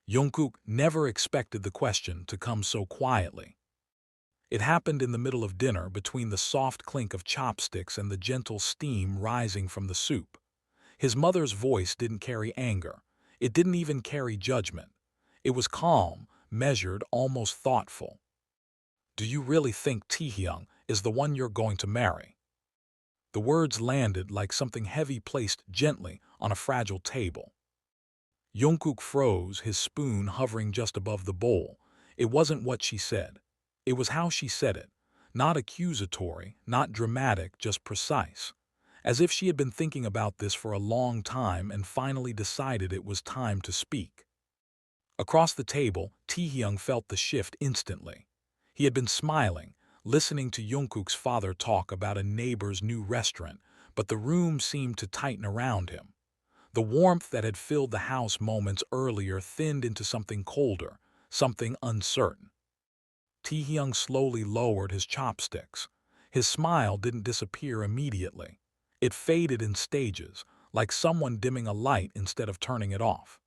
Jungkook never expected the question to come so quietly. It happened in the middle of dinner between the soft clink of chopsticks and the gentle steam rising from the soup. His mother's voice didn't carry anger. It didn't even carry judgment. It was calm, measured, almost thoughtful. "Do you really think Taehyung is the one you're going to marry?" The words landed like something heavy placed gently on a fragile table. Jungkook froze, his spoon hovering just above the bowl. It wasn't what she said. It was how she said it. Not accusatory, not dramatic, just precise. As if she had been thinking about this for a long time and finally decided it was time to speak. Across the table, Taehyung felt the shift instantly. He had been smiling, listening to Jungkook's father talk about a neighbor's new restaurant, but the room seemed to tighten around him. The warmth that had filled the house moments earlier thinned into something colder, something uncertain. Taehyung slowly lowered his chopsticks. His smile didn't disappear immediately. It faded in stages, like someone dimming a light instead of turning it off.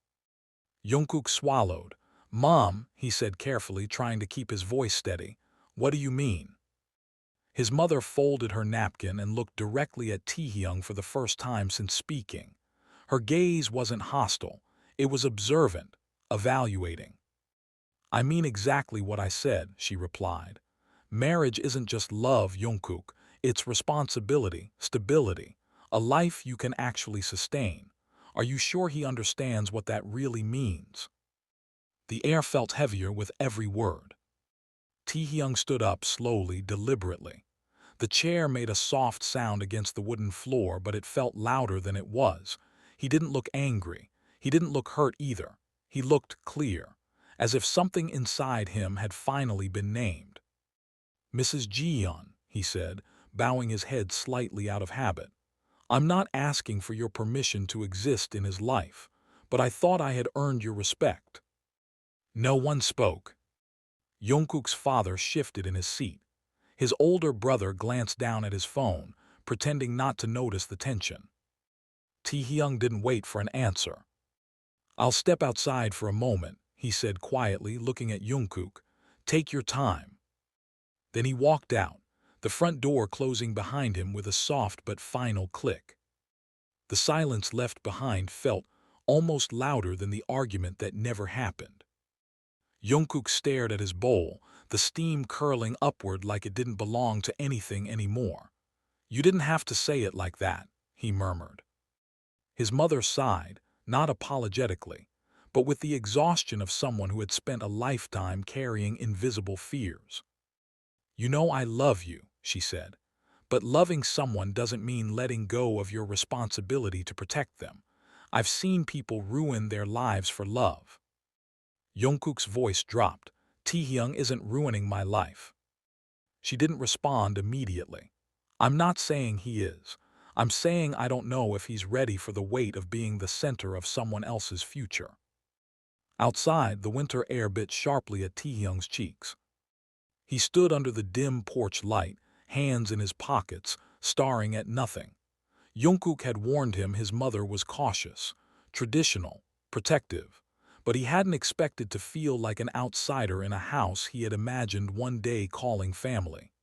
Jungkook swallowed. "Mom," he said carefully, trying to keep his voice steady, "what do you mean?" His mother folded her napkin and looked directly at Taehyung for the first time since speaking. Her gaze wasn't hostile. It was observant, evaluating. "I mean exactly what I said," she replied. "Marriage isn't just love, Jungkook. It's responsibility, stability, a life you can actually sustain. Are you sure he understands what that really means?" The air felt heavier with every word. Taehyung stood up slowly, deliberately. The chair made a soft sound against the wooden floor, but it felt louder than it was. He didn't look angry. He didn't look hurt either. He looked clear, as if something inside him had finally been named. "Mrs. Jeon," he said, bowing his head slightly out of habit, "I'm not asking for your permission to exist in his life, but I thought I had earned your respect." No one spoke. Jungkook's father shifted in his seat. His older brother glanced down at his phone, pretending not to notice the tension. Taehyung didn't wait for an answer. "I'll step outside for a moment," he said quietly, looking at Jungkook. "Take your time." Then he walked out, the front door closing behind him with a soft but final click. The silence left behind felt almost louder than the argument that never happened. Jungkook stared at his bowl, the steam curling upward like it didn't belong to anything anymore. "You didn't have to say it like that," he murmured. His mother sighed, not apologetically, but with the exhaustion of someone who had spent a lifetime carrying invisible fears. "You know I love you," she said, "but loving someone doesn't mean letting go of your responsibility to protect them. I've seen people ruin their lives for love." Jungkook's voice dropped. "Taehyung isn't ruining my life." She didn't respond immediately. "I'm not saying he is. I'm saying I don't know if he's ready for the weight of being the center of someone else's future." Outside, the winter air bit sharply at Taehyung's cheeks. He stood under the dim porch light, hands in his pockets, staring at nothing. Jungkook had warned him his mother was cautious, traditional, protective, but he hadn't expected to feel like an outsider in a house he had imagined one day calling family.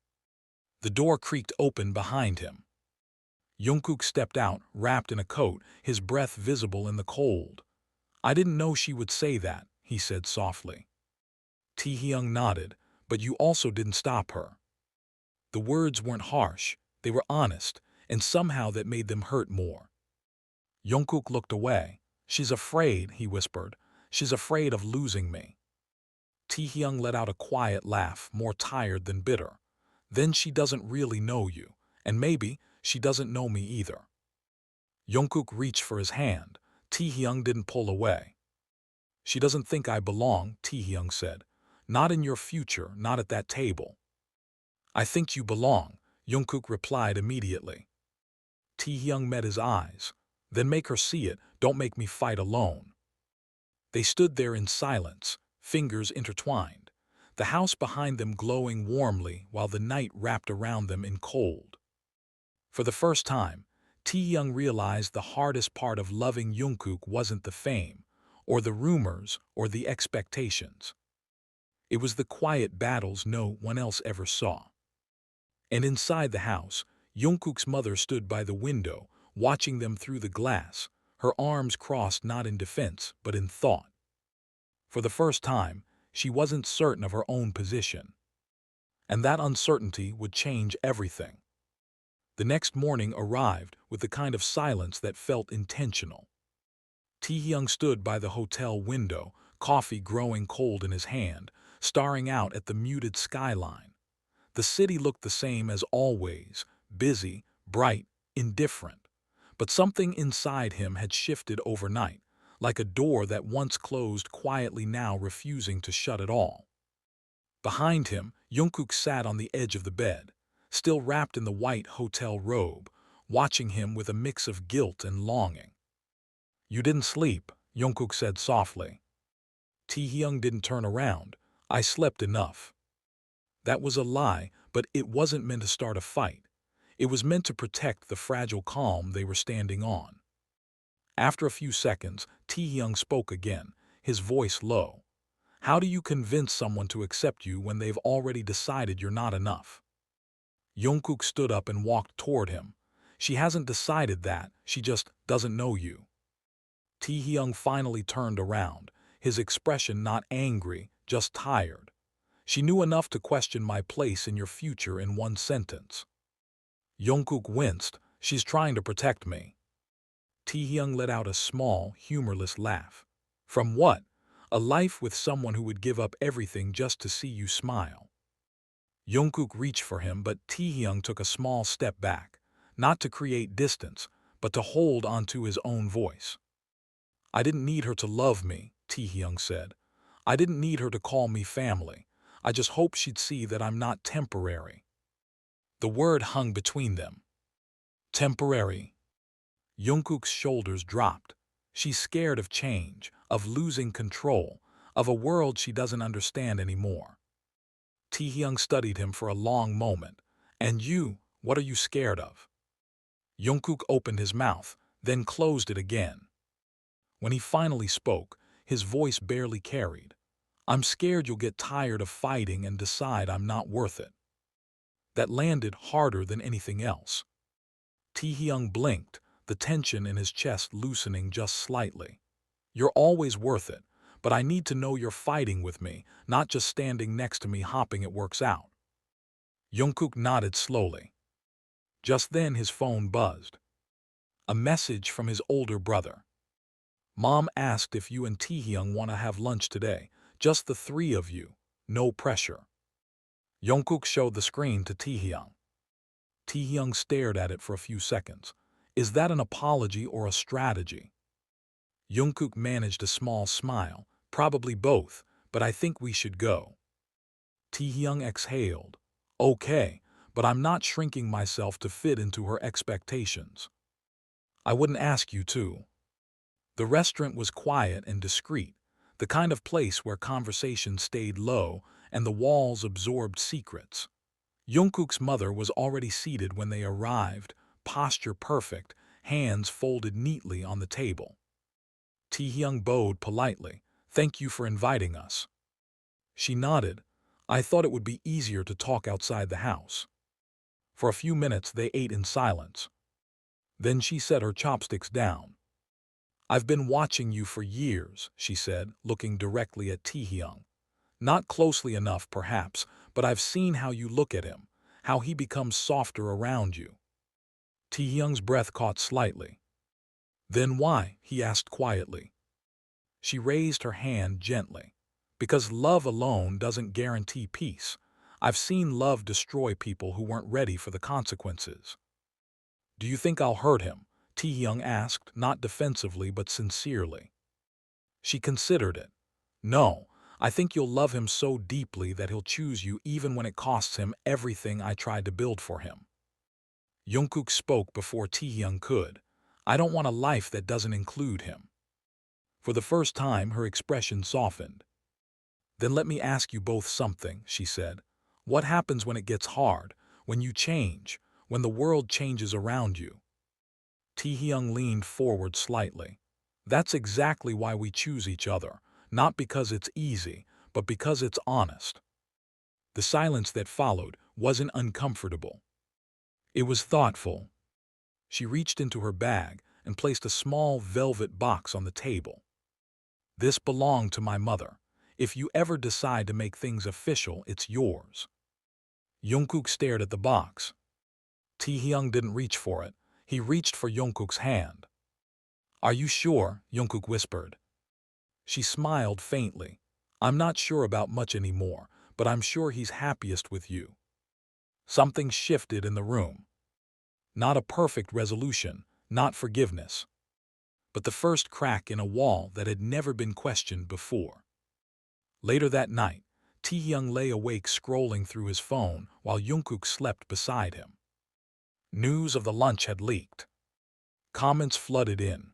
The door creaked open behind him. Jungkook stepped out, wrapped in a coat, his breath visible in the cold. "I didn't know she would say that," he said softly. Taehyung nodded, "But you also didn't stop her." The words weren't harsh, they were honest, and somehow that made them hurt more. Jungkook looked away. "She's afraid," he whispered. "She's afraid of losing me." Taehyung let out a quiet laugh, more tired than bitter. "Then she doesn't really know you, and maybe she doesn't know me either." Jungkook reached for his hand. Taehyung didn't pull away. "She doesn't think I belong," Taehyung said. "Not in your future, not at that table." "I think you belong," Jungkook replied immediately. Taehyung met his eyes. "Then make her see it, don't make me fight alone." They stood there in silence, fingers intertwined, the house behind them glowing warmly while the night wrapped around them in cold. For the first time, Taehyung realized the hardest part of loving Jungkook wasn't the fame, or the rumors, or the expectations. It was the quiet battles no one else ever saw. And inside the house, Jungkook's mother stood by the window, watching them through the glass, her arms crossed not in defense, but in thought. For the first time, she wasn't certain of her own position. And that uncertainty would change everything. The next morning arrived with the kind of silence that felt intentional. Taehyung stood by the hotel window, coffee growing cold in his hand, staring out at the muted skyline. The city looked the same as always, busy, bright, indifferent. But something inside him had shifted overnight, like a door that once closed quietly now refusing to shut at all. Behind him, Jungkook sat on the edge of the bed, still wrapped in the white hotel robe, watching him with a mix of guilt and longing. "You didn't sleep," Jungkook said softly. Taehyung didn't turn around. "I slept enough." That was a lie, but it wasn't meant to start a fight. It was meant to protect the fragile calm they were standing on. After a few seconds, Taehyung spoke again, his voice low. "How do you convince someone to accept you when they've already decided you're not enough?" Jungkook stood up and walked toward him. "She hasn't decided that, she just doesn't know you." Taehyung finally turned around, his expression not angry, just tired. "She knew enough to question my place in your future in one sentence." Jungkook winced. "She's trying to protect me." Taehyung let out a small, humorless laugh. "From what? A life with someone who would give up everything just to see you smile." Jungkook reached for him, but Taehyung took a small step back, not to create distance, but to hold onto his own voice. "I didn't need her to love me," Taehyung said. "I didn't need her to call me family. I just hoped she'd see that I'm not temporary." The word hung between them. Temporary. Jungkook's shoulders dropped. She's scared of change, of losing control, of a world she doesn't understand anymore. Taehyung studied him for a long moment. "And you, what are you scared of?" Jungkook opened his mouth, then closed it again. When he finally spoke, his voice barely carried. "I'm scared you'll get tired of fighting and decide I'm not worth it." That landed harder than anything else. Taehyung blinked, the tension in his chest loosening just slightly. "You're always worth it, but I need to know you're fighting with me, not just standing next to me hoping it works out." Jungkook nodded slowly. Just then his phone buzzed. A message from his older brother. "Mom asked if you and Taehyung want to have lunch today, just the three of you, no pressure." Jungkook showed the screen to Taehyung. Taehyung stared at it for a few seconds. "Is that an apology or a strategy?" Jungkook managed a small smile. "Probably both, but I think we should go." Taehyung exhaled. "Okay, but I'm not shrinking myself to fit into her expectations." "I wouldn't ask you to." The restaurant was quiet and discreet, the kind of place where conversation stayed low and the walls absorbed secrets. Jungkook's mother was already seated when they arrived, posture perfect, hands folded neatly on the table. Taehyung bowed politely. "Thank you for inviting us." She nodded. "I thought it would be easier to talk outside the house." For a few minutes they ate in silence. Then she set her chopsticks down. "I've been watching you for years," she said, looking directly at Taehyung. "Not closely enough, perhaps, but I've seen how you look at him, how he becomes softer around you." Taehyung's breath caught slightly. "Then why?" he asked quietly. She raised her hand gently. "Because love alone doesn't guarantee peace. I've seen love destroy people who weren't ready for the consequences." "Do you think I'll hurt him?" Taehyung asked, not defensively but sincerely. She considered it. "No, I think you'll love him so deeply that he'll choose you even when it costs him everything I tried to build for him." Jungkook spoke before Taehyung could. "I don't want a life that doesn't include him." For the first time, her expression softened. "Then let me ask you both something," she said. "What happens when it gets hard, when you change, when the world changes around you?" Taehyung leaned forward slightly. That's exactly why we choose each other, not because it's easy, but because it's honest. The silence that followed wasn't uncomfortable. It was thoughtful. She reached into her bag and placed a small velvet box on the table. This belonged to my mother. If you ever decide to make things official, it's yours. Jungkook stared at the box. Taehyung didn't reach for it. He reached for Jungkook's hand. Are you sure? Jungkook whispered. She smiled faintly. I'm not sure about much anymore, but I'm sure he's happiest with you. Something shifted in the room. Not a perfect resolution, not forgiveness, but the first crack in a wall that had never been questioned before. Later that night, Taehyung lay awake scrolling through his phone while Jungkook slept beside him. News of the lunch had leaked. Comments flooded in.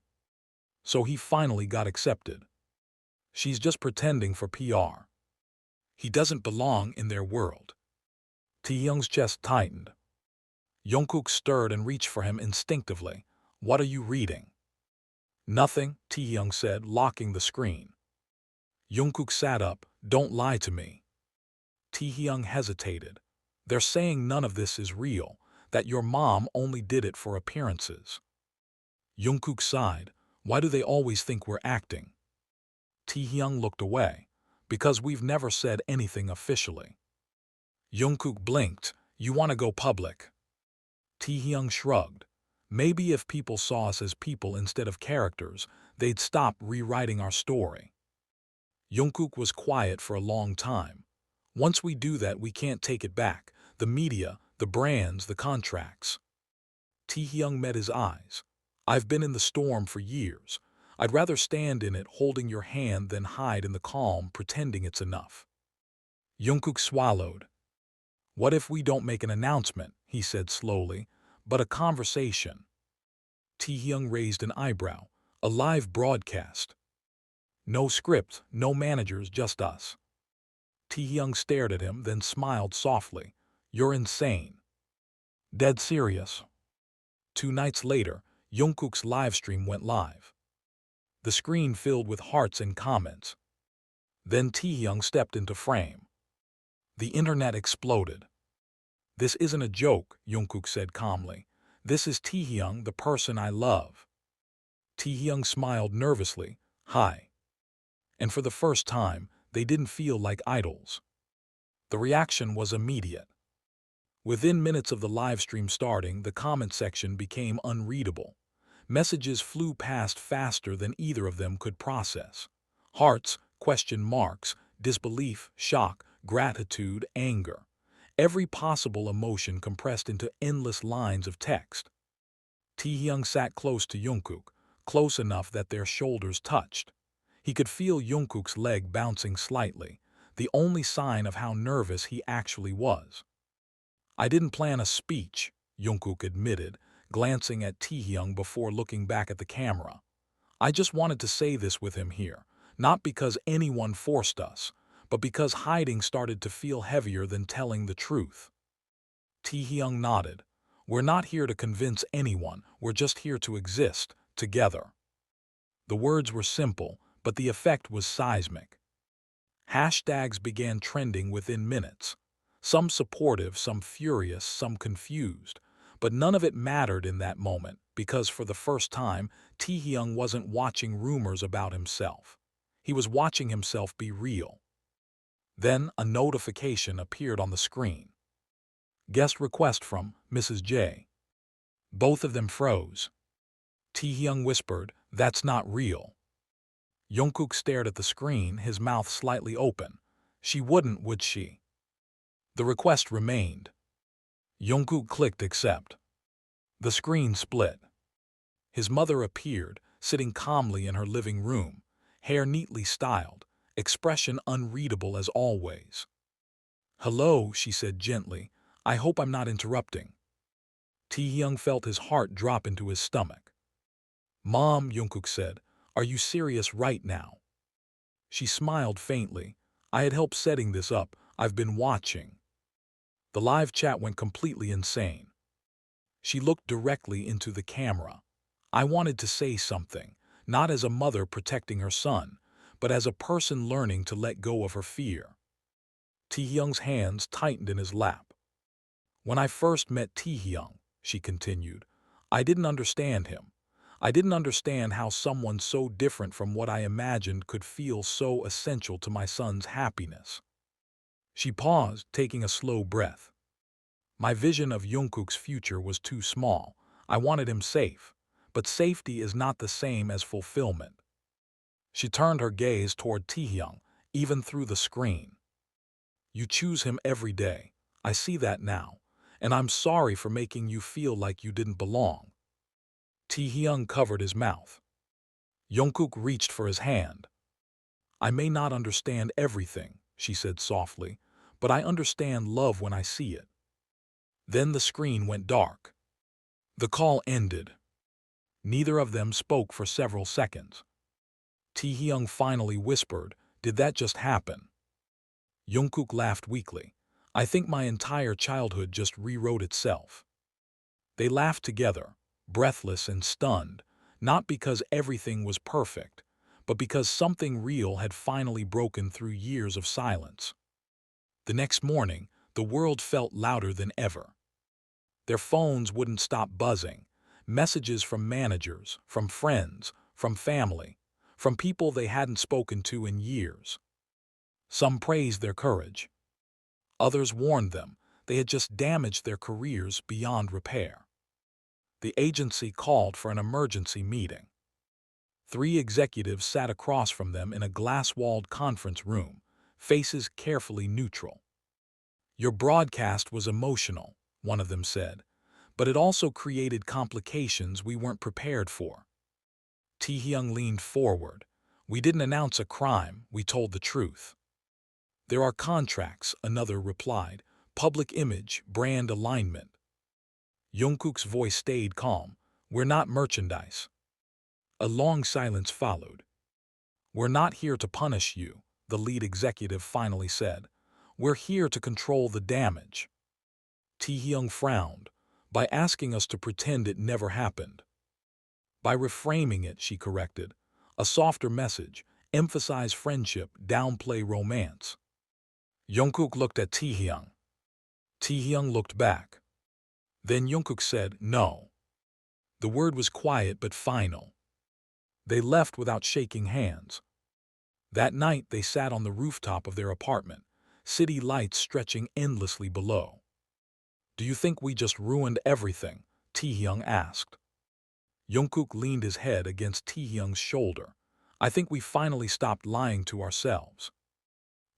So he finally got accepted. She's just pretending for PR. He doesn't belong in their world. Taehyung's chest tightened. Jungkook stirred and reached for him instinctively. What are you reading? Nothing, Taehyung said, locking the screen. Jungkook sat up. Don't lie to me. Taehyung hesitated. They're saying none of this is real, that your mom only did it for appearances. Jungkook sighed. Why do they always think we're acting? Taehyung looked away. Because we've never said anything officially. Jungkook blinked. You want to go public? Taehyung shrugged. Maybe if people saw us as people instead of characters, they'd stop rewriting our story. Jungkook was quiet for a long time. Once we do that, we can't take it back. The media, the brands, the contracts. Taehyung met his eyes. I've been in the storm for years. I'd rather stand in it holding your hand than hide in the calm pretending it's enough. Jungkook swallowed. What if we don't make an announcement, he said slowly, but a conversation? Taehyung raised an eyebrow. A live broadcast. No script, no managers, just us. Taehyung stared at him, then smiled softly. You're insane. Dead serious. 2 nights later, Jungkook's livestream went live. The screen filled with hearts and comments. Then Taehyung stepped into frame. The internet exploded. This isn't a joke, Jungkook said calmly. This is Taehyung, the person I love. Taehyung smiled nervously. Hi. And for the first time, they didn't feel like idols. The reaction was immediate. Within minutes of the live stream starting, the comment section became unreadable. Messages flew past faster than either of them could process. Hearts, question marks, disbelief, shock, gratitude, anger. Every possible emotion compressed into endless lines of text. Taehyung sat close to Jungkook, close enough that their shoulders touched. He could feel Jungkook's leg bouncing slightly, the only sign of how nervous he actually was. I didn't plan a speech, Jungkook admitted, glancing at Taehyung before looking back at the camera. I just wanted to say this with him here, not because anyone forced us, but because hiding started to feel heavier than telling the truth. Taehyung nodded. We're not here to convince anyone, we're just here to exist, together. The words were simple, but the effect was seismic. Hashtags began trending within minutes. Some supportive, some furious, some confused. But none of it mattered in that moment, because for the first time, Taehyung wasn't watching rumors about himself. He was watching himself be real. Then a notification appeared on the screen. Guest request from Mrs. J. Both of them froze. Taehyung whispered, "That's not real." Jungkook stared at the screen, his mouth slightly open. She wouldn't, would she? The request remained. Jungkook clicked accept. The screen split. His mother appeared, sitting calmly in her living room, hair neatly styled, expression unreadable as always. "Hello," she said gently. "I hope I'm not interrupting." Taehyung felt his heart drop into his stomach. "Mom," Jungkook said, "are you serious right now?" She smiled faintly. "I had helped setting this up. I've been watching." The live chat went completely insane. She looked directly into the camera. "I wanted to say something, not as a mother protecting her son, but as a person learning to let go of her fear. Taehyung's hands tightened in his lap. When I first met Taehyung, she continued, I didn't understand him. I didn't understand how someone so different from what I imagined could feel so essential to my son's happiness. She paused, taking a slow breath. My vision of Jungkook's future was too small. I wanted him safe, but safety is not the same as fulfillment. She turned her gaze toward Taehyung, even through the screen. You choose him every day. I see that now, and I'm sorry for making you feel like you didn't belong. Taehyung covered his mouth. Jungkook reached for his hand. I may not understand everything, she said softly, but I understand love when I see it. Then the screen went dark. The call ended. Neither of them spoke for several seconds. Taehyung finally whispered, "Did that just happen?" Jungkook laughed weakly. I think my entire childhood just rewrote itself. They laughed together, breathless and stunned, not because everything was perfect, but because something real had finally broken through years of silence. The next morning, the world felt louder than ever. Their phones wouldn't stop buzzing. Messages from managers, from friends, from family, from people they hadn't spoken to in years. Some praised their courage. Others warned them they had just damaged their careers beyond repair. The agency called for an emergency meeting. 3 executives sat across from them in a glass-walled conference room, faces carefully neutral. Your broadcast was emotional, one of them said, but it also created complications we weren't prepared for. Taehyung leaned forward. We didn't announce a crime, we told the truth. There are contracts, another replied, public image, brand alignment. Jungkook's voice stayed calm. We're not merchandise. A long silence followed. We're not here to punish you, the lead executive finally said. We're here to control the damage. Taehyung frowned. By asking us to pretend it never happened. By reframing it, she corrected. A softer message, emphasize friendship, downplay romance. Jungkook looked at Taehyung. Taehyung looked back. Then Jungkook said, no. The word was quiet but final. They left without shaking hands. That night they sat on the rooftop of their apartment, city lights stretching endlessly below. Do you think we just ruined everything? Taehyung asked. Jungkook leaned his head against Taehyung's shoulder. I think we finally stopped lying to ourselves.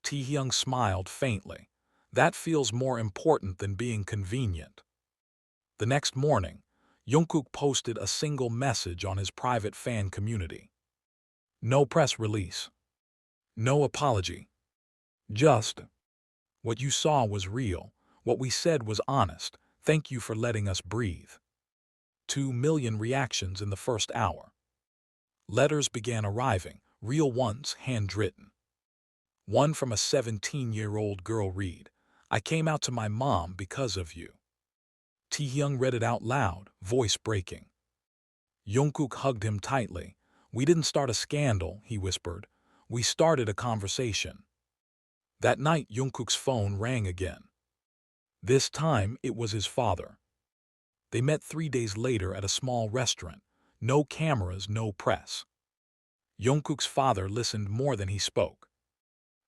Taehyung smiled faintly. That feels more important than being convenient. The next morning, Jungkook posted a single message on his private fan community. No press release. No apology. Just, what you saw was real. What we said was honest. Thank you for letting us breathe. 2 million reactions in the first hour. Letters began arriving, real ones, handwritten. One from a 17-year-old girl read, I came out to my mom because of you. Taehyung read it out loud, voice breaking. Jungkook hugged him tightly. We didn't start a scandal, he whispered. We started a conversation. That night, Jungkook's phone rang again. This time, it was his father. They met 3 days later at a small restaurant. No cameras, no press. Jungkook's father listened more than he spoke.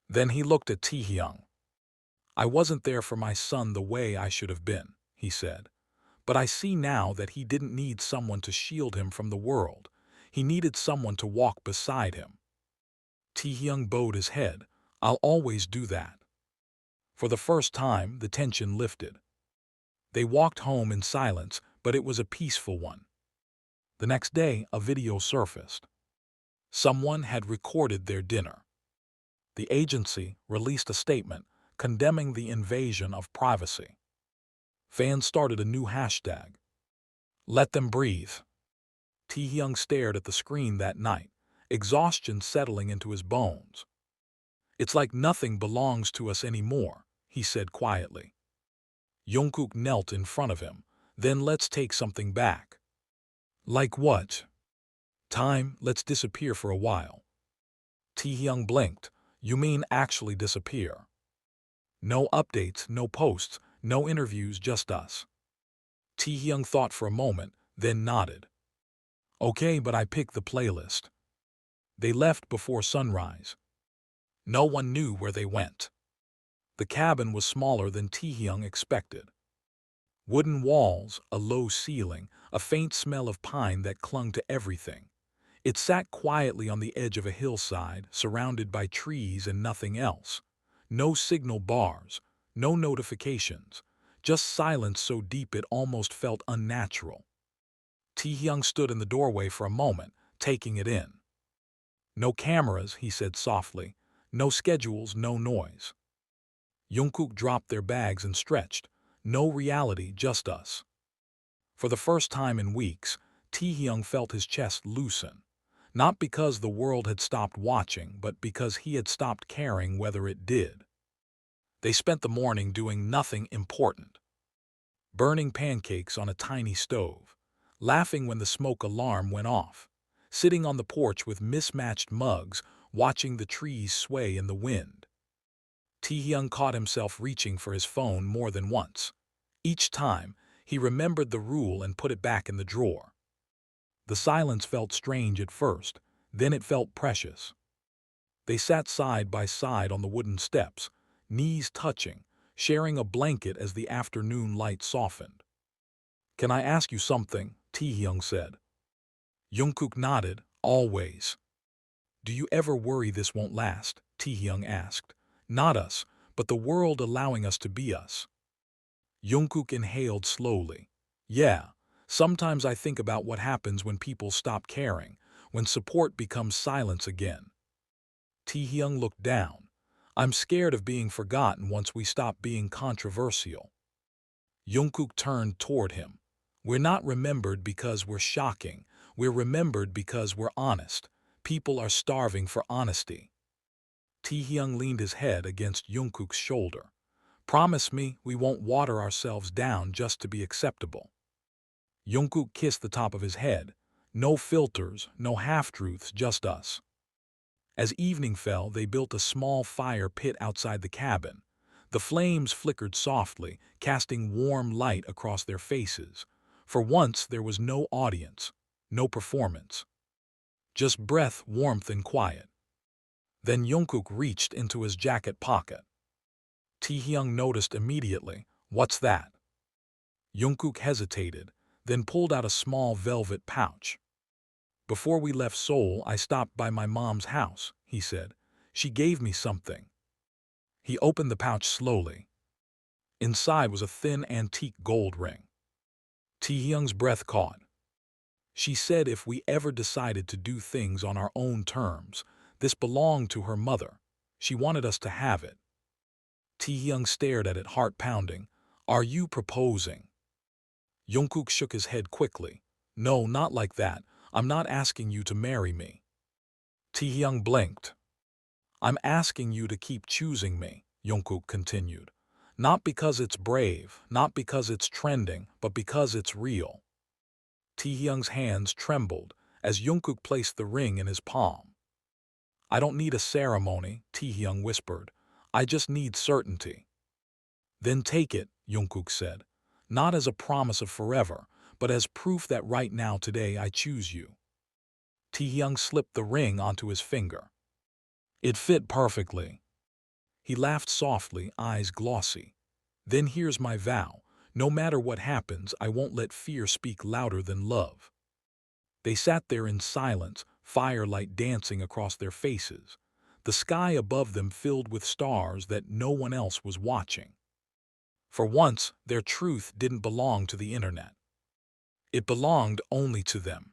Then he looked at Taehyung. I wasn't there for my son the way I should have been, he said. But I see now that he didn't need someone to shield him from the world. He needed someone to walk beside him. Taehyung bowed his head. I'll always do that. For the first time, the tension lifted. They walked home in silence, but it was a peaceful one. The next day, a video surfaced. Someone had recorded their dinner. The agency released a statement condemning the invasion of privacy. Fans started a new hashtag. Let them breathe. Taehyung stared at the screen that night, exhaustion settling into his bones. It's like nothing belongs to us anymore, he said quietly. Jungkook knelt in front of him. Then let's take something back. Like what? Time, let's disappear for a while. Taehyung blinked. You mean actually disappear? No updates, no posts, no interviews, just us. Taehyung thought for a moment, then nodded. Okay, but I picked the playlist. They left before sunrise. No one knew where they went. The cabin was smaller than Taehyung expected. Wooden walls, a low ceiling, a faint smell of pine that clung to everything. It sat quietly on the edge of a hillside, surrounded by trees and nothing else. No signal bars, no notifications, just silence so deep it almost felt unnatural. Taehyung stood in the doorway for a moment, taking it in. No cameras, he said softly. No schedules, no noise. Jungkook dropped their bags and stretched. No reality, just us. For the first time in weeks, Taehyung felt his chest loosen. Not because the world had stopped watching, but because he had stopped caring whether it did. They spent the morning doing nothing important. Burning pancakes on a tiny stove, laughing when the smoke alarm went off, sitting on the porch with mismatched mugs, watching the trees sway in the wind. Taehyung caught himself reaching for his phone more than once. Each time, he remembered the rule and put it back in the drawer. The silence felt strange at first, then it felt precious. They sat side by side on the wooden steps, knees touching, sharing a blanket as the afternoon light softened. Can I ask you something? Taehyung said. Jungkook nodded, always. Do you ever worry this won't last? Taehyung asked. Not us, but the world allowing us to be us. Jungkook inhaled slowly. Yeah, sometimes I think about what happens when people stop caring, when support becomes silence again. Taehyung looked down. I'm scared of being forgotten once we stop being controversial. Jungkook turned toward him. We're not remembered because we're shocking. We're remembered because we're honest. People are starving for honesty. Taehyung leaned his head against Jungkook's shoulder. Promise me we won't water ourselves down just to be acceptable. Jungkook kissed the top of his head. No filters, no half-truths, just us. As evening fell, they built a small fire pit outside the cabin. The flames flickered softly, casting warm light across their faces. For once, there was no audience, no performance. Just breath, warmth, and quiet. Then Jungkook reached into his jacket pocket. Taehyung noticed immediately. What's that? Jungkook hesitated, then pulled out a small velvet pouch. Before we left Seoul, I stopped by my mom's house, he said. She gave me something. He opened the pouch slowly. Inside was a thin antique gold ring. Taehyung's breath caught. She said if we ever decided to do things on our own terms, this belonged to her mother. She wanted us to have it. Taehyung stared at it, heart pounding. Are you proposing? Jungkook shook his head quickly. No, not like that. I'm not asking you to marry me. Taehyung blinked. I'm asking you to keep choosing me, Jungkook continued. Not because it's brave, not because it's trending, but because it's real. Taehyung's hands trembled as Jungkook placed the ring in his palm. I don't need a ceremony, Taehyung whispered. I just need certainty. Then take it, Jungkook said. Not as a promise of forever, but as proof that right now today I choose you. Taehyung slipped the ring onto his finger. It fit perfectly. He laughed softly, eyes glossy. Then here's my vow. No matter what happens, I won't let fear speak louder than love. They sat there in silence, firelight dancing across their faces, the sky above them filled with stars that no one else was watching. For once, their truth didn't belong to the internet. It belonged only to them.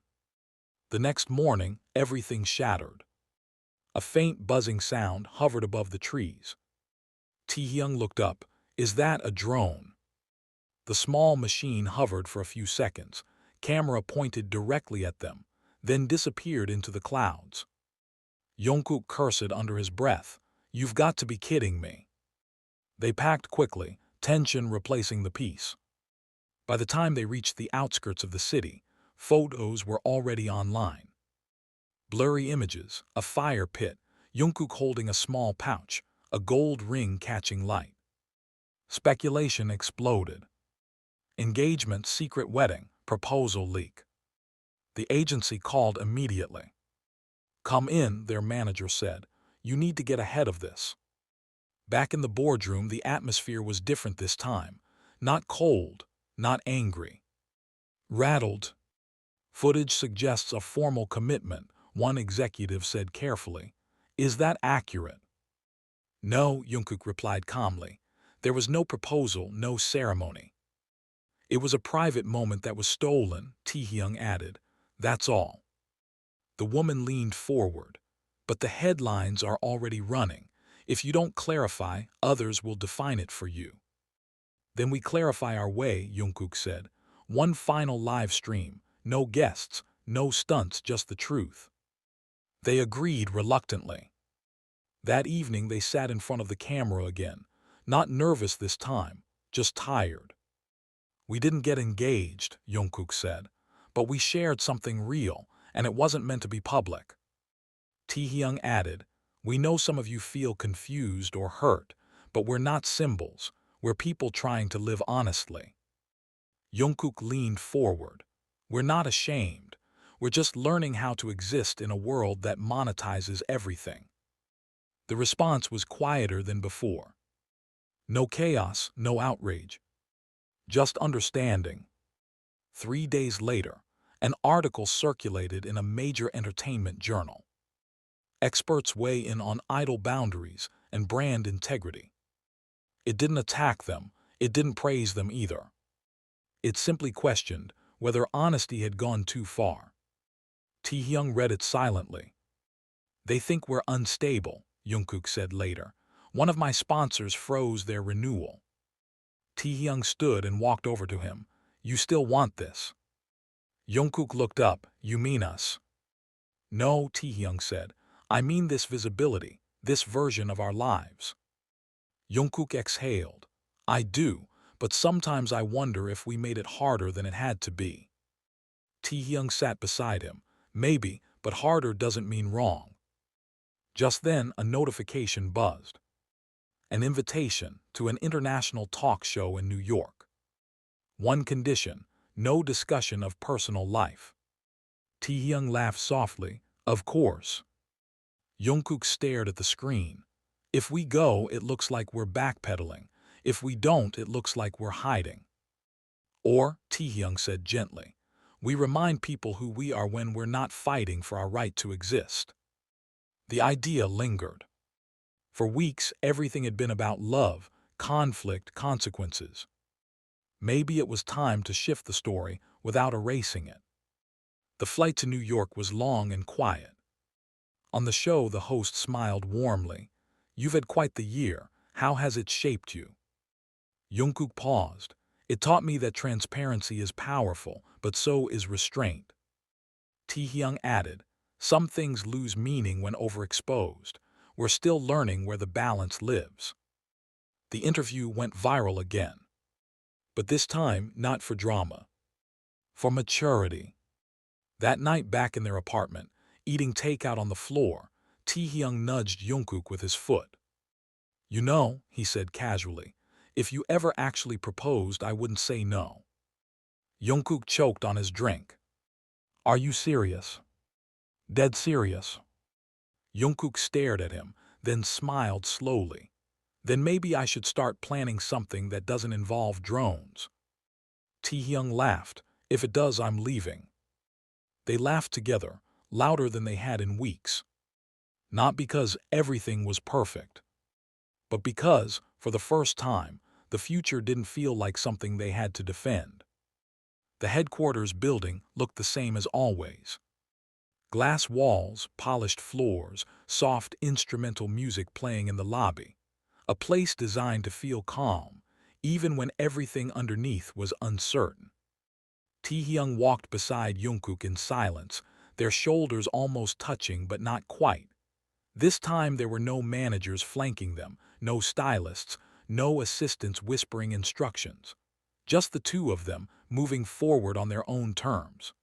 The next morning, everything shattered. A faint buzzing sound hovered above the trees. Taehyung looked up. Is that a drone? The small machine hovered for a few seconds, camera pointed directly at them, then disappeared into the clouds. Jungkook cursed under his breath. You've got to be kidding me. They packed quickly, tension replacing the peace. By the time they reached the outskirts of the city, photos were already online. Blurry images, a fire pit, Jungkook holding a small pouch, a gold ring catching light. Speculation exploded. Engagement, secret wedding, proposal leak. The agency called immediately. "Come in," their manager said. "You need to get ahead of this." Back in the boardroom, the atmosphere was different this time. Not cold, not angry. Rattled. "Footage suggests a formal commitment," one executive said carefully. "Is that accurate?" "No," Jungkook replied calmly. "There was no proposal, no ceremony." "It was a private moment that was stolen," Taehyung added. "That's all." The woman leaned forward. "But the headlines are already running. If you don't clarify, others will define it for you." "Then we clarify our way," Jungkook said. "One final live stream. No guests, no stunts, just the truth." They agreed reluctantly. That evening they sat in front of the camera again. Not nervous this time, just tired. "We didn't get engaged," Jungkook said, "but we shared something real, and it wasn't meant to be public." Taehyung added, "We know some of you feel confused or hurt, but we're not symbols. We're people trying to live honestly." Jungkook leaned forward. "We're not ashamed. We're just learning how to exist in a world that monetizes everything." The response was quieter than before. No chaos, no outrage. Just understanding. 3 days later, an article circulated in a major entertainment journal. Experts weigh in on idol boundaries and brand integrity. It didn't attack them, it didn't praise them either. It simply questioned whether honesty had gone too far. Taehyung read it silently. "They think we're unstable," Jungkook said later. "One of my sponsors froze their renewal." Taehyung stood and walked over to him. "You still want this?" Jungkook looked up. "You mean us?" "No," Taehyung said. "I mean this visibility, this version of our lives." Jungkook exhaled. "I do, but sometimes I wonder if we made it harder than it had to be." Taehyung sat beside him. "Maybe, but harder doesn't mean wrong." Just then, a notification buzzed. An invitation to an international talk show in New York. One condition, no discussion of personal life. Taehyung laughed softly. "Of course." Jungkook stared at the screen. "If we go, it looks like we're backpedaling. If we don't, it looks like we're hiding." "Or," Taehyung said gently, "we remind people who we are when we're not fighting for our right to exist." The idea lingered. For weeks, everything had been about love, conflict, consequences. Maybe it was time to shift the story without erasing it. The flight to New York was long and quiet. On the show, the host smiled warmly. "You've had quite the year. How has it shaped you?" Jungkook paused. "It taught me that transparency is powerful, but so is restraint." Taehyung added, "Some things lose meaning when overexposed. We're still learning where the balance lives." The interview went viral again. But this time, not for drama. For maturity. That night back in their apartment, eating takeout on the floor, Taehyung nudged Jungkook with his foot. "You know," he said casually, "if you ever actually proposed, I wouldn't say no." Jungkook choked on his drink. "Are you serious?" "Dead serious." Jungkook stared at him, then smiled slowly. "Then maybe I should start planning something that doesn't involve drones." Taehyung laughed. "If it does, I'm leaving." They laughed together, louder than they had in weeks. Not because everything was perfect, but because, for the first time, the future didn't feel like something they had to defend. The headquarters building looked the same as always. Glass walls, polished floors, soft instrumental music playing in the lobby. A place designed to feel calm, even when everything underneath was uncertain. Taehyung walked beside Jungkook in silence, their shoulders almost touching but not quite. This time there were no managers flanking them, no stylists, no assistants whispering instructions. Just the two of them, moving forward on their own terms.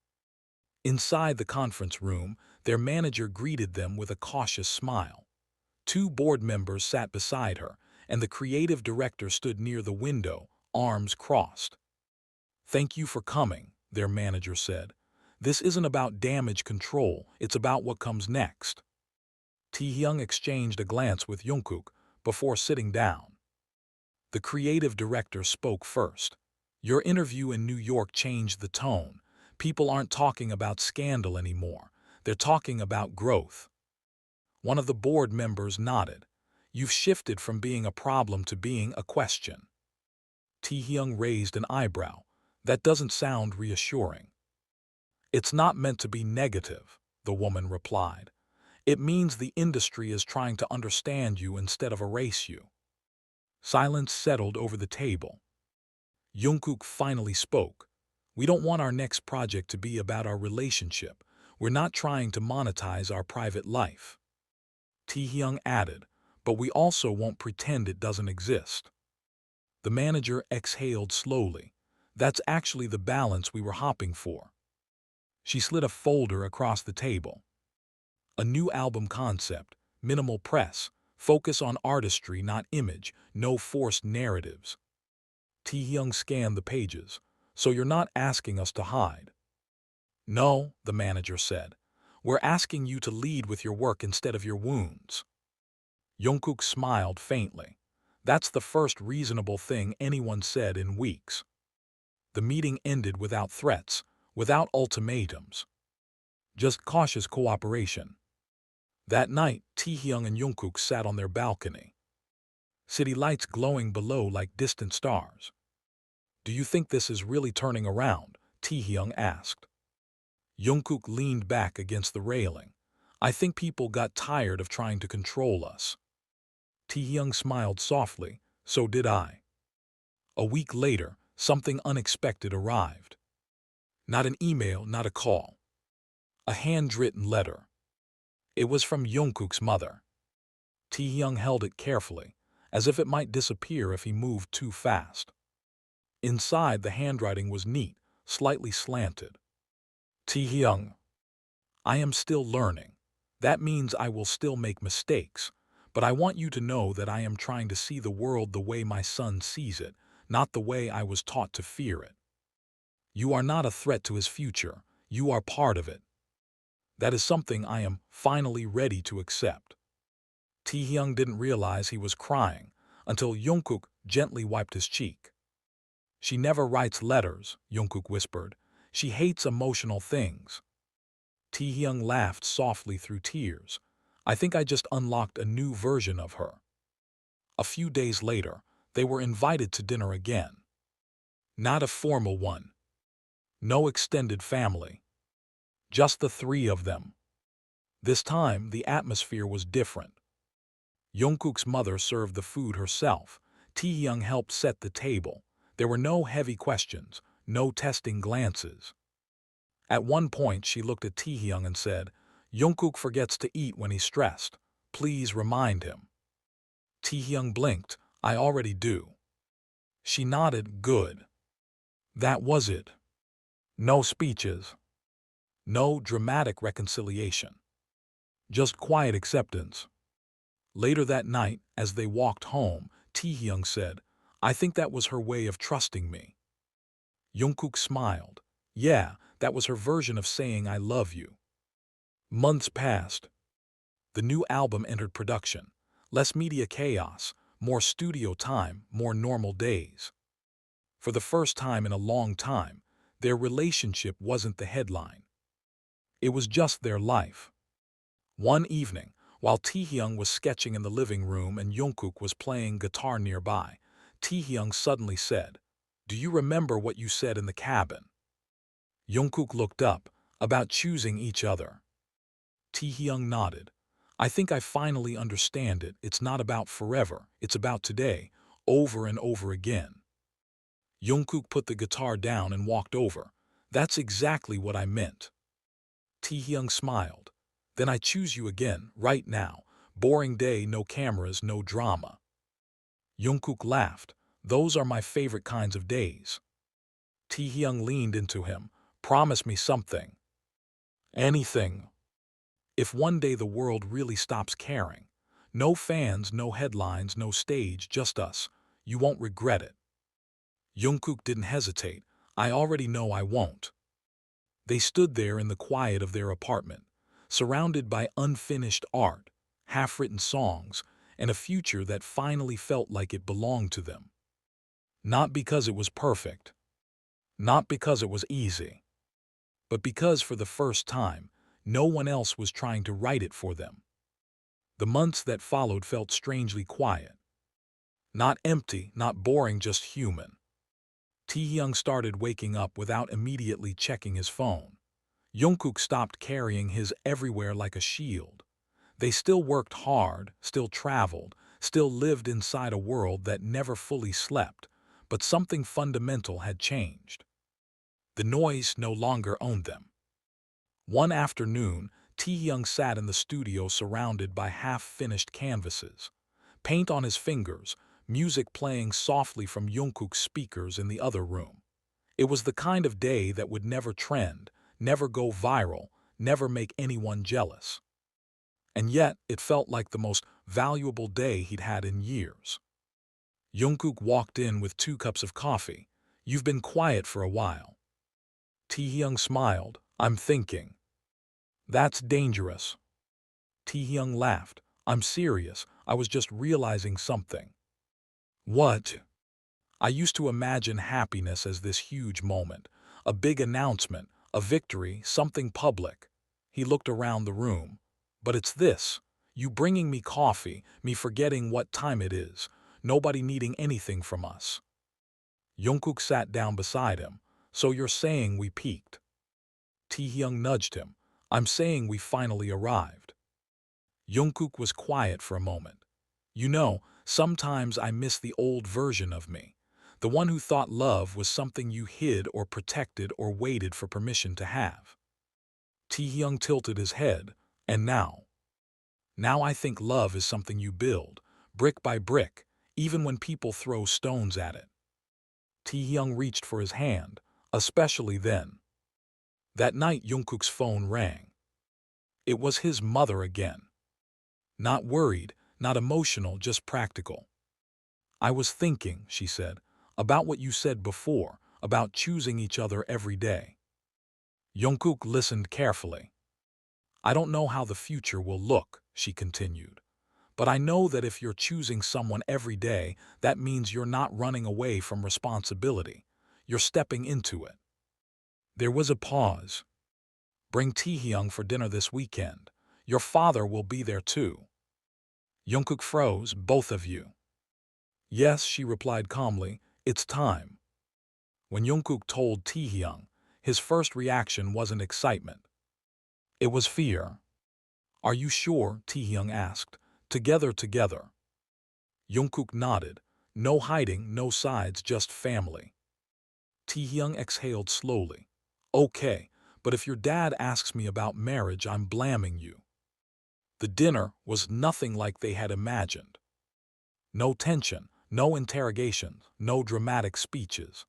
Inside the conference room, Their manager greeted them with a cautious smile. Two board members sat beside her, and the creative director stood near the window, arms crossed. "Thank you for coming," their manager said. "This isn't about damage control, it's about what comes next." Taehyung exchanged a glance with Jungkook before sitting down. The creative director spoke first. "Your interview in New York changed the tone. People aren't talking about scandal anymore. They're talking about growth." One of the board members nodded. "You've shifted from being a problem to being a question." Taehyung raised an eyebrow. "That doesn't sound reassuring." "It's not meant to be negative," the woman replied. "It means the industry is trying to understand you instead of erase you." Silence settled over the table. Jungkook finally spoke. "We don't want our next project to be about our relationship. We're not trying to monetize our private life." Taehyung added, "But we also won't pretend it doesn't exist." The manager exhaled slowly. "That's actually the balance we were hoping for." She slid a folder across the table. "A new album concept, minimal press, focus on artistry not image, no forced narratives." Taehyung scanned the pages. "So you're not asking us to hide?" "No," the manager said. "We're asking you to lead with your work instead of your wounds." Jungkook smiled faintly. "That's the first reasonable thing anyone said in weeks." The meeting ended without threats, without ultimatums. Just cautious cooperation. That night, Taehyung and Jungkook sat on their balcony. City lights glowing below like distant stars. "Do you think this is really turning around?" Taehyung asked. Jungkook leaned back against the railing. "I think people got tired of trying to control us." Taehyung smiled softly. "So did I." A week later, something unexpected arrived. Not an email, not a call. A handwritten letter. It was from Jungkook's mother. Taehyung held it carefully, as if it might disappear if he moved too fast. Inside, the handwriting was neat, slightly slanted. "Taehyung, I am still learning. That means I will still make mistakes, but I want you to know that I am trying to see the world the way my son sees it, not the way I was taught to fear it. You are not a threat to his future, you are part of it. That is something I am finally ready to accept." Taehyung didn't realize he was crying until Jungkook gently wiped his cheek. "She never writes letters," Jungkook whispered. "She hates emotional things." Taehyung laughed softly through tears. "I think I just unlocked a new version of her." A few days later, they were invited to dinner again. Not a formal one. No extended family. Just the three of them. This time, the atmosphere was different. Jungkook's mother served the food herself. Taehyung helped set the table. There were no heavy questions, no testing glances. At one point, she looked at Taehyung and said, "Jungkook forgets to eat when he's stressed. Please remind him." Taehyung blinked. "I already do." She nodded. "Good." That was it. No speeches. No dramatic reconciliation. Just quiet acceptance. Later that night, as they walked home, Taehyung said, "I think that was her way of trusting me." Jungkook smiled. "Yeah, that was her version of saying I love you." Months passed. The new album entered production. Less media chaos, more studio time, more normal days. For the first time in a long time, their relationship wasn't the headline. It was just their life. One evening, while Taehyung was sketching in the living room and Jungkook was playing guitar nearby, Taehyung suddenly said, "Do you remember what you said in the cabin?" Jungkook looked up, "About choosing each other." Taehyung nodded. "I think I finally understand it. It's not about forever, it's about today, over and over again." Jungkook put the guitar down and walked over. "That's exactly what I meant." Taehyung smiled. "Then I choose you again, right now. Boring day, no cameras, no drama." Jungkook laughed. "Those are my favorite kinds of days." Taehyung leaned into him. "Promise me something." "Anything." If one day the world really stops caring, no fans, no headlines, no stage, just us, you won't regret it. Jungkook didn't hesitate. I already know I won't. They stood there in the quiet of their apartment, surrounded by unfinished art, half-written songs, and a future that finally felt like it belonged to them. Not because it was perfect, not because it was easy, but because for the first time, no one else was trying to write it for them. The months that followed felt strangely quiet. Not empty, not boring, just human. Taehyung started waking up without immediately checking his phone. Jungkook stopped carrying his everywhere like a shield. They still worked hard, still traveled, still lived inside a world that never fully slept, but something fundamental had changed. The noise no longer owned them. One afternoon, Taehyung sat in the studio surrounded by half-finished canvases. Paint on his fingers, music playing softly from Jungkook's speakers in the other room. It was the kind of day that would never trend, never go viral, never make anyone jealous. And yet, it felt like the most valuable day he'd had in years. Jungkook walked in with 2 cups of coffee. You've been quiet for a while. Taehyung smiled. I'm thinking. That's dangerous. Taehyung laughed. I'm serious. I was just realizing something. What? I used to imagine happiness as this huge moment, a big announcement, a victory, something public. He looked around the room. But it's this. You bringing me coffee, me forgetting what time it is, nobody needing anything from us. Jungkook sat down beside him. So you're saying we peaked? Taehyung nudged him. I'm saying we finally arrived. Jungkook was quiet for a moment. You know, sometimes I miss the old version of me. The one who thought love was something you hid or protected or waited for permission to have. Taehyung tilted his head. And now? Now I think love is something you build, brick by brick, even when people throw stones at it. Taehyung reached for his hand, especially then. That night Jungkook's phone rang. It was his mother again. Not worried, not emotional, just practical. I was thinking, she said, about what you said before, about choosing each other every day. Jungkook listened carefully. I don't know how the future will look, she continued. But I know that if you're choosing someone every day, that means you're not running away from responsibility. You're stepping into it. There was a pause. Bring Taehyung for dinner this weekend. Your father will be there too. Jungkook froze, both of you. Yes, she replied calmly, it's time. When Jungkook told Taehyung, his first reaction wasn't excitement. It was fear. Are you sure? Taehyung asked. Together. Jungkook nodded. No hiding, no sides, just family. Taehyung exhaled slowly. Okay, but if your dad asks me about marriage, I'm blaming you. The dinner was nothing like they had imagined. No tension, no interrogations, no dramatic speeches.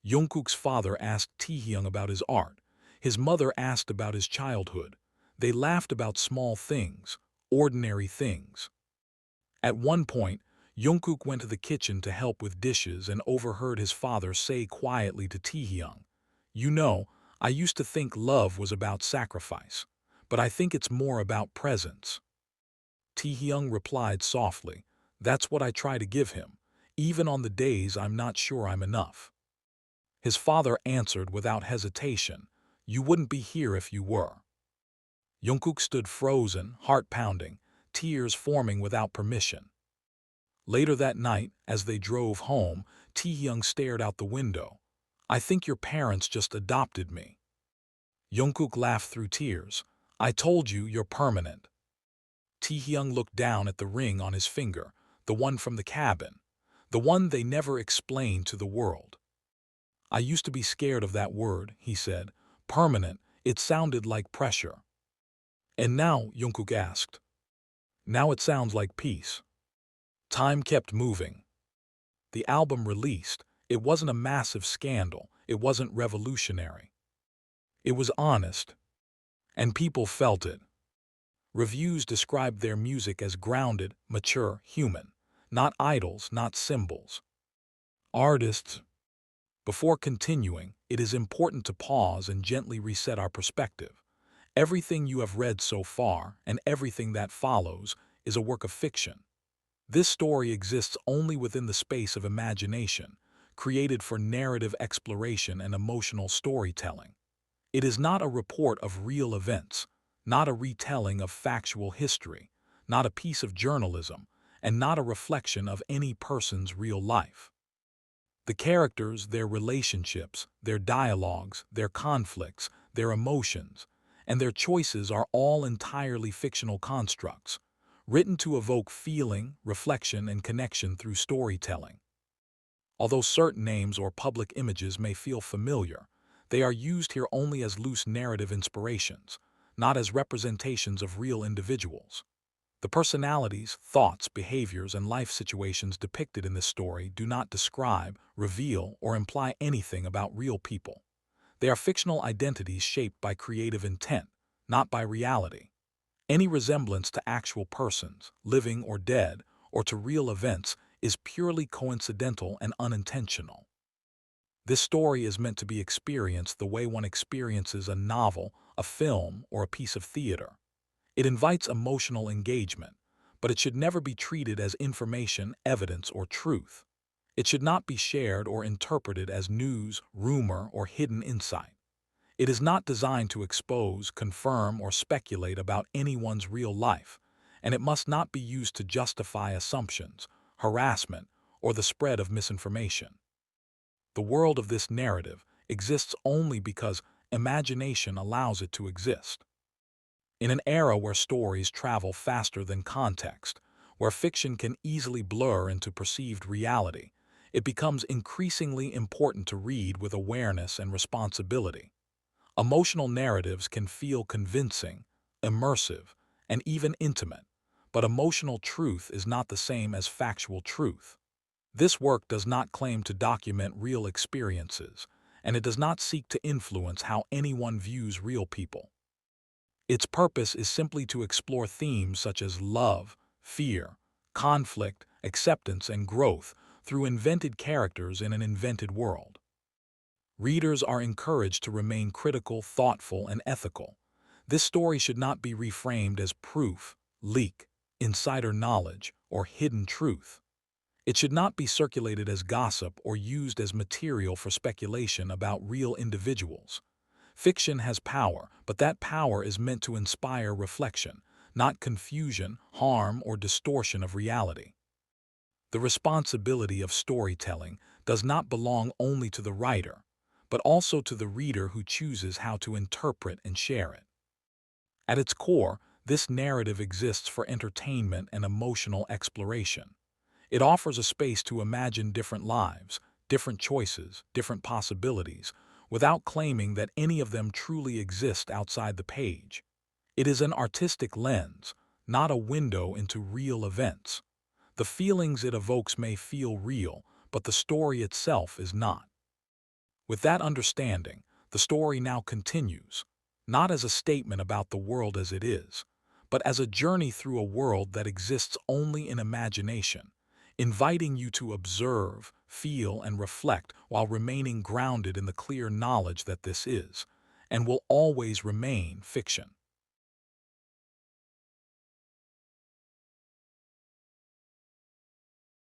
Jungkook's father asked Taehyung about his art. His mother asked about his childhood. They laughed about small things, ordinary things. At one point, Jungkook went to the kitchen to help with dishes and overheard his father say quietly to Taehyung, you know, I used to think love was about sacrifice, but I think it's more about presence. Taehyung replied softly, that's what I try to give him, even on the days I'm not sure I'm enough. His father answered without hesitation, you wouldn't be here if you were. Jungkook stood frozen, heart pounding, tears forming without permission. Later that night, as they drove home, Taehyung stared out the window. I think your parents just adopted me. Jungkook laughed through tears. I told you you're permanent. Taehyung looked down at the ring on his finger, the one from the cabin, the one they never explained to the world. I used to be scared of that word, he said. Permanent, it sounded like pressure. And now, Jungkook asked. Now it sounds like peace. Time kept moving. The album released. It wasn't a massive scandal. It wasn't revolutionary. It was honest. And people felt it. Reviews describe their music as grounded, mature, human, not idols, not symbols. Artists. Before continuing, it is important to pause and gently reset our perspective. Everything you have read so far, and everything that follows, is a work of fiction. This story exists only within the space of imagination, created for narrative exploration and emotional storytelling. It is not a report of real events, not a retelling of factual history, not a piece of journalism, and not a reflection of any person's real life. The characters, their relationships, their dialogues, their conflicts, their emotions, and their choices are all entirely fictional constructs, written to evoke feeling, reflection, and connection through storytelling. Although certain names or public images may feel familiar, they are used here only as loose narrative inspirations, not as representations of real individuals. The personalities, thoughts, behaviors, and life situations depicted in this story do not describe, reveal, or imply anything about real people. They are fictional identities shaped by creative intent, not by reality. Any resemblance to actual persons, living or dead, or to real events is purely coincidental and unintentional. This story is meant to be experienced the way one experiences a novel, a film, or a piece of theater. It invites emotional engagement, but it should never be treated as information, evidence, or truth. It should not be shared or interpreted as news, rumor, or hidden insight. It is not designed to expose, confirm, or speculate about anyone's real life, and it must not be used to justify assumptions, harassment, or the spread of misinformation. The world of this narrative exists only because imagination allows it to exist. In an era where stories travel faster than context, where fiction can easily blur into perceived reality, it becomes increasingly important to read with awareness and responsibility. Emotional narratives can feel convincing, immersive, and even intimate, but emotional truth is not the same as factual truth. This work does not claim to document real experiences, and it does not seek to influence how anyone views real people. Its purpose is simply to explore themes such as love, fear, conflict, acceptance, and growth through invented characters in an invented world. Readers are encouraged to remain critical, thoughtful, and ethical. This story should not be reframed as proof, leak, insider knowledge, or hidden truth. It should not be circulated as gossip or used as material for speculation about real individuals. Fiction has power, but that power is meant to inspire reflection, not confusion, harm, or distortion of reality. The responsibility of storytelling does not belong only to the writer, but also to the reader who chooses how to interpret and share it. At its core, this narrative exists for entertainment and emotional exploration. It offers a space to imagine different lives, different choices, different possibilities, without claiming that any of them truly exist outside the page. It is an artistic lens, not a window into real events. The feelings it evokes may feel real, but the story itself is not. With that understanding, the story now continues, not as a statement about the world as it is, but as a journey through a world that exists only in imagination, inviting you to observe, feel, and reflect while remaining grounded in the clear knowledge that this is, and will always remain, fiction.